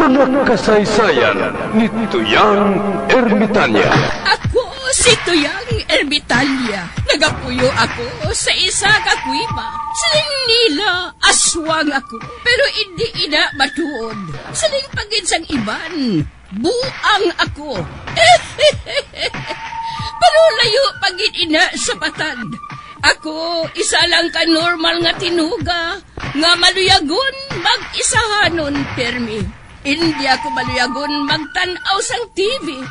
Mga kasaysayan ni Tuyang Ermitanya. Ako si Tuyang Ermitanya. Nagapuyo ako sa isa ka kuiba. Siling nila, aswang ako. Pero hindi ina matuod. Siling paginsang iban, buang ako. Pero layo pagin ina sa patad. Ako, isa lang ka normal nga tinuga, nga maluyagon mag-isahanon, permi. Hindi ako maluyagon magtanaw sang TV.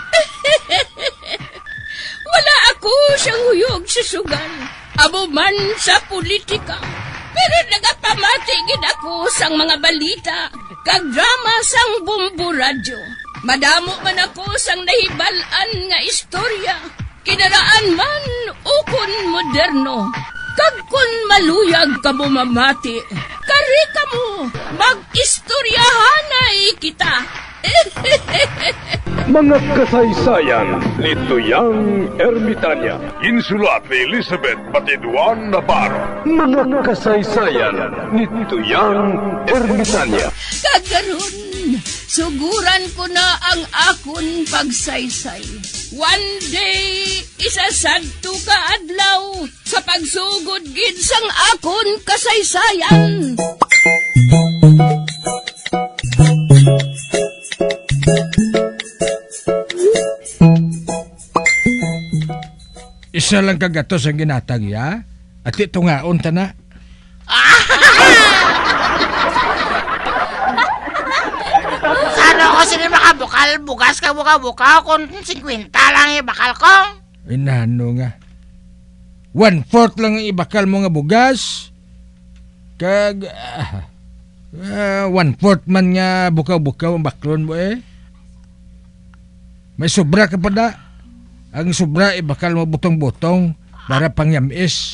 Wala ako siyang huyog sa sugal, abo man sa politika. Pero nagapamatagin ako sang mga balita, kag drama sang bumbu radyo. Madamo man ako sang nahibalan nga istorya, kinaraan man ukon moderno. Kag kun maluyag ka mo mamati, kari ka mo, mag-istoryahanay kita. Mga kasaysayan ni Tuyang Ermitanya. Insulat ni Elizabeth Batiduan Navarro. Mga kasaysayan ni Tuyang Ermitanya. Kagaron, suguran ko na ang akon pagsaysay. One day, isasadto ka adlaw sa pagsugod gid sang akon kasaysayan. Isa lang kagatos ang ginatag, ya? At ito nga, unta na. Sana ako sila makabukal, bugas ka buka-buka, kung 50 lang ibakal ko. Inano nga. 1/4 lang ang ibakal mo nga bugas. Kag... 1/4 man nga bukaw-bukaw ang baklon mo eh. May sobra ka pa da. Ang sobra ibakal mo butong-butong para pangyamis.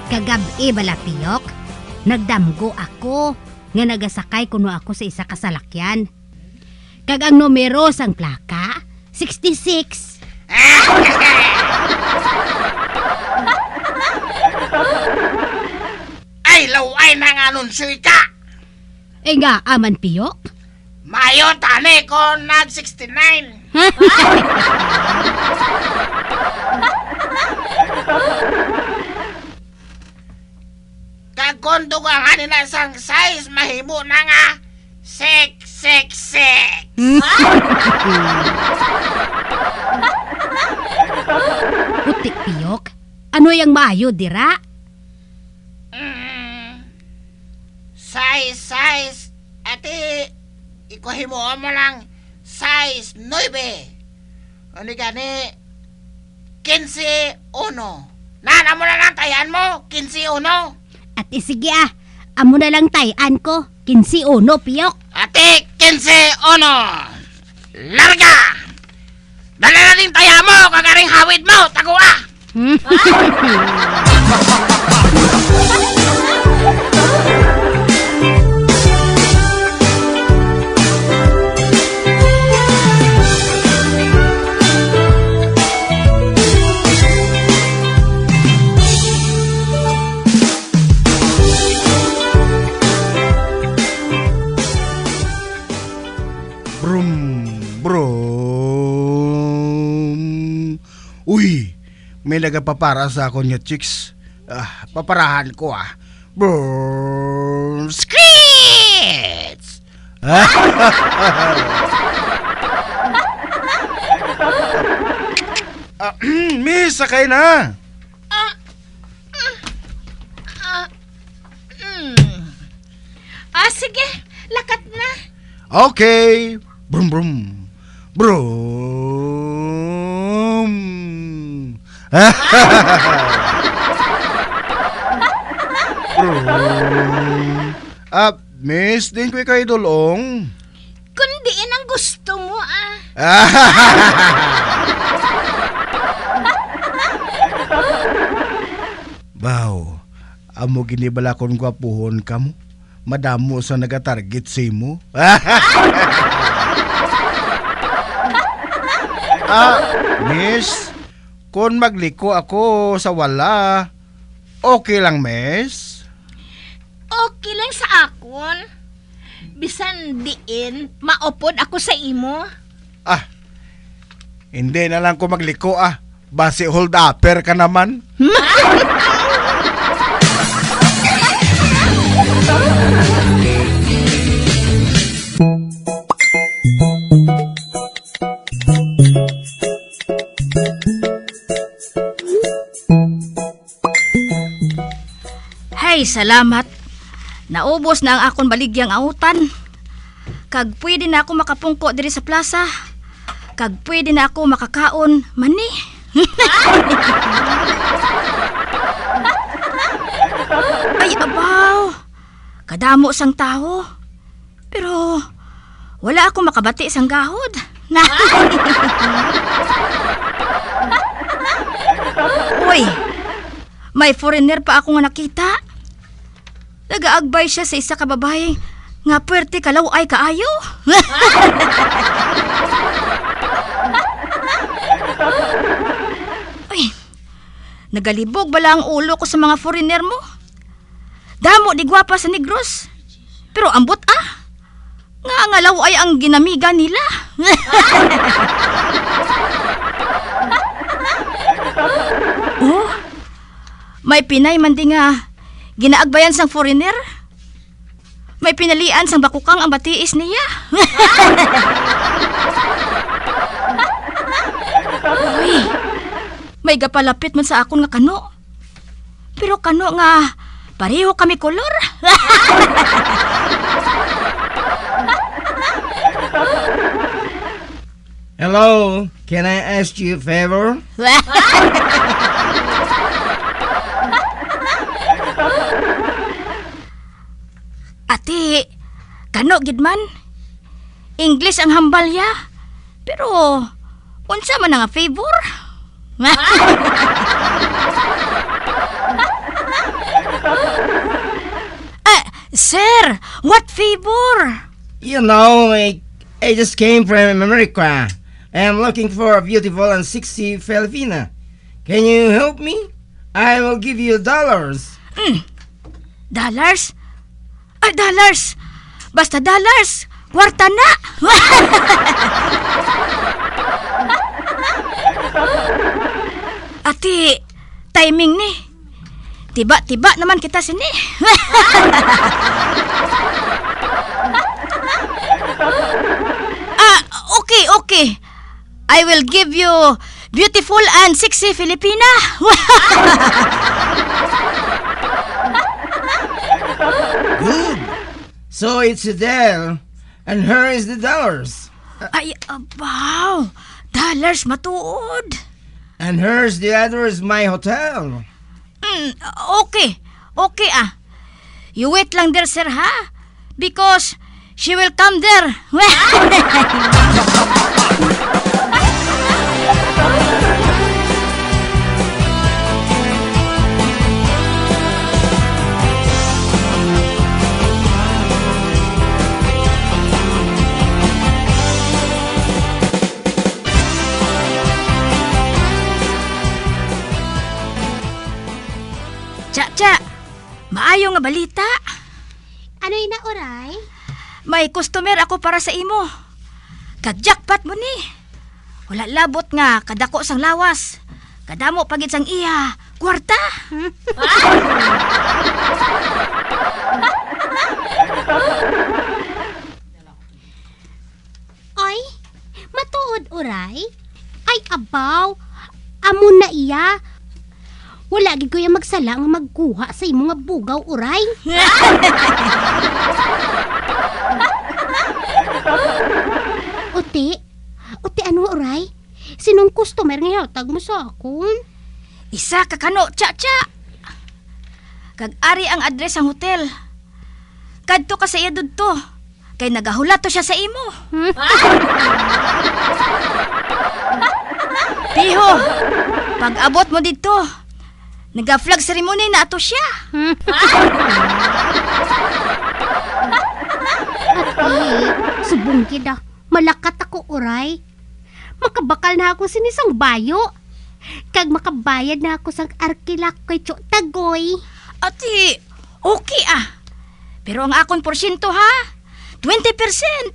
Kagabi balapiyok, nagdamgo ako nga nagasakay kuno ako sa isa ka salakyan. Kag ang numero sang plaka 66. Ay, laway na nga nunsoy ka. Nga aman piyok. Mayo tani ko nag-69. Kagkondo ka nga nila sang size, mahimo na nga 666. Putik piyok. Ano yang maayo dira? Size. Ati, ikuhimo mo lang size 9. Ano gani? 15-1. Nana mo na lang tayan mo, 15-1. At sige amo na lang tayan ko, 15-1 piyok. Ate, 15-1. Larga! Dala na din taya mo, kagaring hawid mo, taguwa! Uy, may nagapapara sa akin niya, chicks. Paparahan ko Boom! Screech! Miss, sakay na. Sige, lakat na. Okay. Brum, brum. Brum. Miss, din ko kayo dulong. Kundi ang gusto mo Baw, amo ginibala kon gwapuhon ka mo. Madamo sa nagatarget sa imo. Miss, kung magliko ako sa wala, okay lang, miss? Okay lang sa akon. Bisan diin, maupod ako sa imo. Hindi na lang ko magliko Base hold upper ka naman. Hey, salamat. Naubos na ang akong baligyang autan. Kag pwede na ako makapungko diri sa plaza. Kag pwede na ako makakaon mani. Ay, abaw. Kadamo sang tao. Pero wala ako makabati sang gahod. Uy, may foreigner pa ako nga nakita. Nagaagbay siya sa isa ka babae nga puwerte kalaw ay kaayo. Ay, nagalibog bala ang ulo ko sa mga foreigner mo. Damo di gwapa sa Negros. Pero ambot nga ngalaw ay ang ginamiga nila. Oh, may Pinay man di nga ginaagbayan sang foreigner. May pinalian sang bakukang ang batiis niya. Uy, may gapalapit man sa akon nga kano. Pero kano nga pareho kami kolor. Hello, can I ask you a favor? Ate, kano gid man? English ang hambal ya. Pero unsa man nga favor? Sir, what favor? You know, I just came from America. I'm looking for a beautiful and sexy Filipina. Can you help me? I will give you $. Dollars? Ay, dollars! Basta dollars! Kwarta na! Ati, timing ni. Tiba-tiba naman kita sini. Okay. I will give you beautiful and sexy Filipina. Good. So it's Adele, and her is the $. Ay, wow! Dollars matuod. And hers, the other is my hotel. Okay. You wait lang there, sir, ha? Because she will come there. Cha, maayo nga balita. Ano na, oray? May customer ako para sa imo. Kag-jackpot mo ni. Wala labot nga, kadako sang lawas. Kadamo pagit sang iya, kwarta. Ay, matuod, oray? Ay, abaw. Amo na iya. Wala gid ko yung magsala nga magkuha sa imo nga bugaw, oray. Uti ano, oray? Sinong customer nga hatag mo sa akon? Isa ka kano, cha. Kag-ari ang address ang hotel. Kadto ka sa iya dudto. Kay nagahulat to siya sa imo. Piho, pag abot mo dito, Naga-flag ceremony na ato siya. Subong kita. Malakat ako, uray. Makabakal na ako sinisang bayo. Kag makabayad na ako sang arkilak kay Cho Tagoy. Ati, okay Pero ang akon porsyento ha, 20%.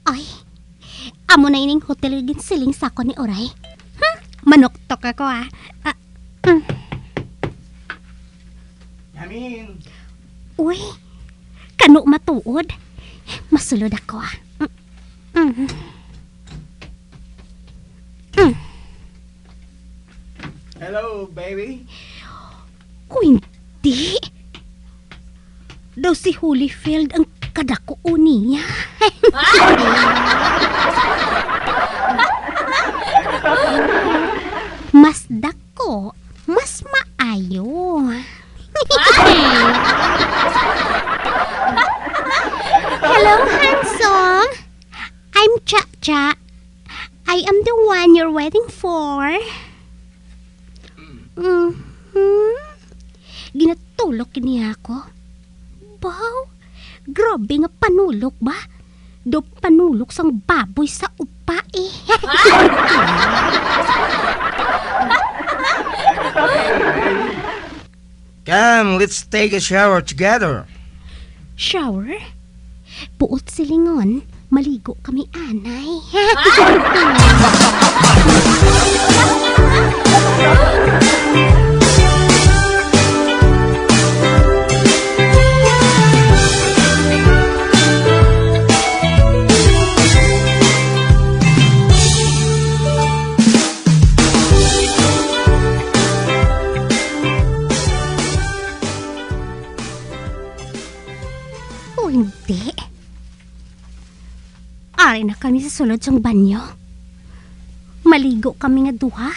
Ay, amo na ining hotel gin siling sako ni Oray. Manok tok ako Yamin. Uy, kano matuod. Masulod ako Hello, baby. Kung hindi, daw si Holyfield ang kadako niya. Mas dako, mas maayo. Hello, handsome. I'm Cha-Cha. I am the one you're waiting for. Ginatulok niya ako. Wow, grabe nga panulok ba? Do panulok sang baboy sa upa Come, let's take a shower together. Shower? Buot silingon, maligo kami anay. O hindi. Ari na kami sa sulod sang banyo. Maligo kami nga duha.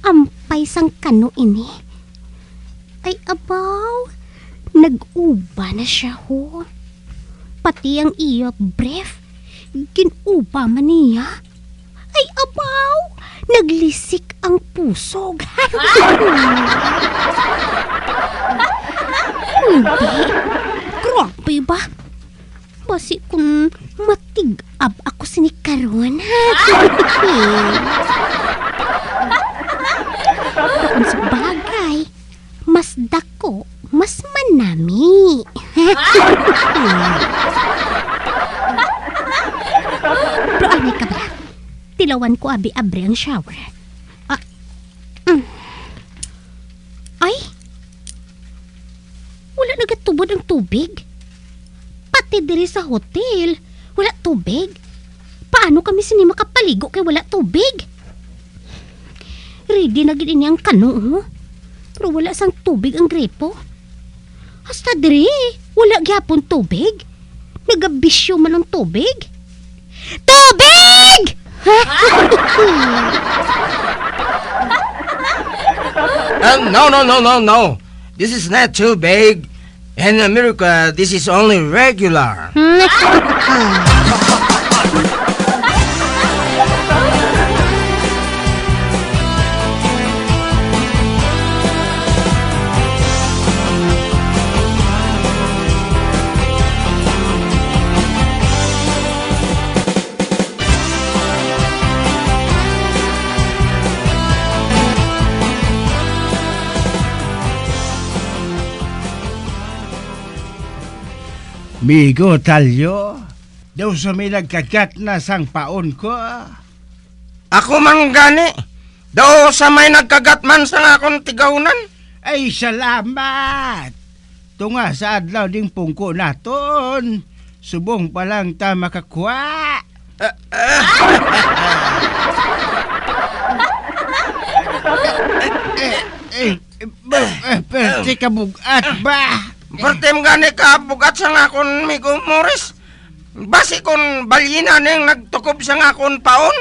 Ampay sang kano ini. Ay abaw, nag-uba na siya ho. Pati ang iya brief, ginuba man niya. Ay abaw, naglisik ang pusog. Hindi, grabe ba? Basi kung matig-ab ako sinikaroon. Kung sa bagay, mas dako, mas manami. Pero anay ka ba? Tilawan ko abi-abre ang shower. Ay, wala nagatubod ang tubig. Pati diri sa hotel, wala tubig. Paano kami sini makapaligo kay wala tubig? Ready na gid ini ang kano, pero wala sang tubig ang gripo. Hasta diri, wala gyapon tubig. Nagabisyo man ang tubig. Tubig! No. This is not too big. In America, this is only regular. Migo talyo, daw sa may nagkagat na sang paon ko. Ako man gani. Daw sa may nagkagat man sa akong tigawnan. Ay, salamat! Tunga sa adlaw ding pungko naton. Subong pa lang ta makakuha. Perti ka bugat ba? Pertem gani ka bugat sa akong migo Morris. Basi kon balina ning nagtukob sa akong paon.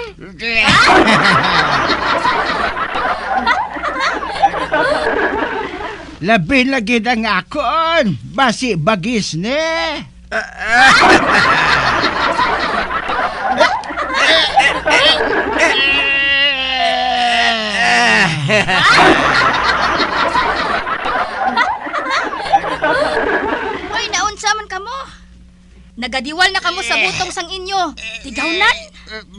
Labi lagi na nga akon. Basi bagis ne. Hoy, naunsa man kamo? Nagadiwal na kamo sa butong sang inyo. Tigawnan?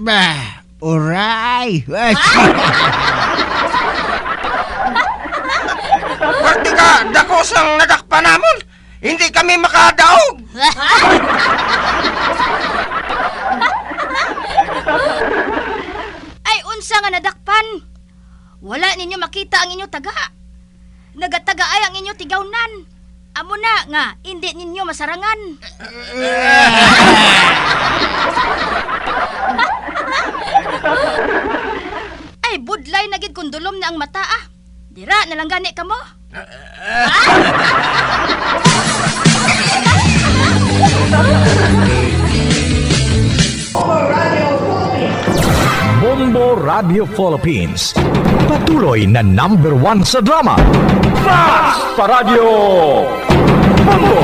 Bah, oray. Pwede ka, dako sang nadakpa namon. Hindi kami makadaog. Ay, unsa nga nadakpan? Wala ninyo makita ang inyo taga. Nagatagaay ang inyo tigawnan. Amo na nga, hindi ninyo masarangan. Ay, budlay na gid kundulom na ang mata ah. Dira na lang gani kamo. Bombo Radio Philippines. Patuloy na #1 sa drama. Fast Paradyo Bombo!